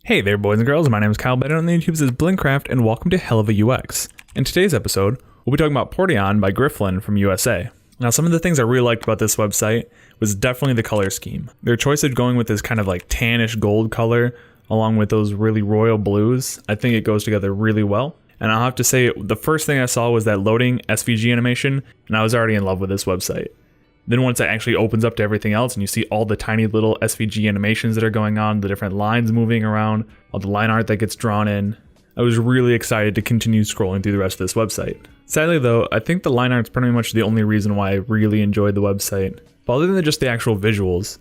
Hey there boys and girls, my name is Kyle, better on the YouTubes as Blinkcraft, and welcome to Helluva UX. In today's episode, we'll be talking about Portion by Grifflin from USA. Now some of the things I really liked about this website was definitely the color scheme. Their choice of going with this kind of like tannish gold color along with those really royal blues, I think it goes together really well. And I'll have to say, the first thing I saw was that loading SVG animation, and I was already in love with this website. Then once it actually opens up to everything else and you see all the tiny little SVG animations that are going on, the different lines moving around, all the line art that gets drawn in, I was really excited to continue scrolling through the rest of this website. Sadly though, I think the line art's pretty much the only reason why I really enjoyed the website. But other than just the actual visuals,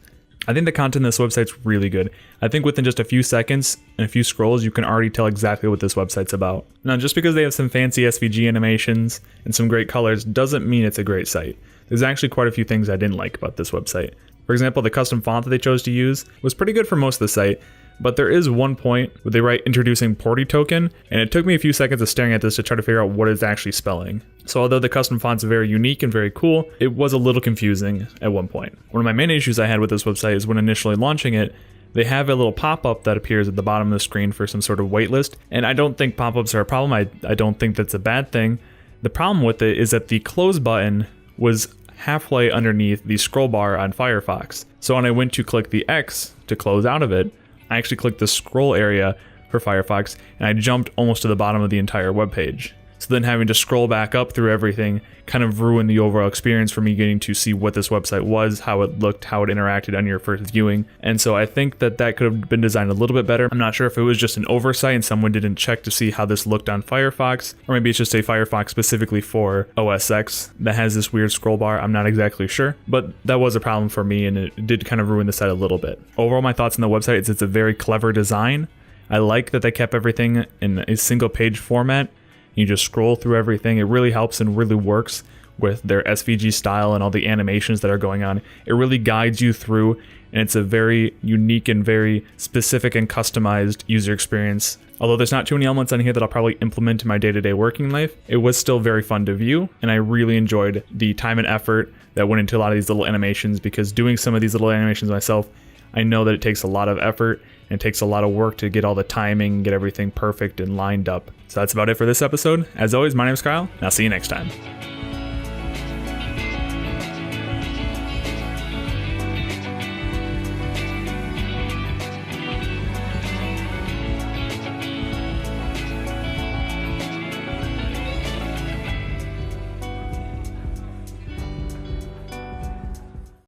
I think the content of this website's really good. I think within just a few seconds and a few scrolls, you can already tell exactly what this website's about. Now, just because they have some fancy SVG animations and some great colors doesn't mean it's a great site. There's actually quite a few things I didn't like about this website. For example, the custom font that they chose to use was pretty good for most of the site, but there is one point where they write introducing Porty token, and it took me a few seconds of staring at this to try to figure out what it's actually spelling. So although the custom font's very unique and very cool, it was a little confusing at one point. One of my main issues I had with this website is when initially launching it, they have a little pop-up that appears at the bottom of the screen for some sort of waitlist, and I don't think pop-ups are a problem. I don't think that's a bad thing. The problem with it is that the close button was halfway underneath the scroll bar on Firefox. So when I went to click the X to close out of it, I actually clicked the scroll area for Firefox and I jumped almost to the bottom of the entire web page. So then having to scroll back up through everything kind of ruined the overall experience for me getting to see what this website was, how it looked, how it interacted on your first viewing. And so I think that that could have been designed a little bit better. I'm not sure if it was just an oversight and someone didn't check to see how this looked on Firefox, or maybe it's just a Firefox specifically for OS X that has this weird scroll bar. I'm not exactly sure, but that was a problem for me and it did kind of ruin the site a little bit. Overall, my thoughts on the website is it's a very clever design. I like that they kept everything in a single page format. You just scroll through everything. It really helps and really works with their SVG style and all the animations that are going on. It really guides you through, and it's a very unique and very specific and customized user experience. Although there's not too many elements on here that I'll probably implement in my day-to-day working life, it was still very fun to view, and I really enjoyed the time and effort that went into a lot of these little animations, because doing some of these little animations myself, I know that it takes a lot of effort and it takes a lot of work to get all the timing, get everything perfect and lined up. So that's about it for this episode. As always, my name is Kyle, and I'll see you next time.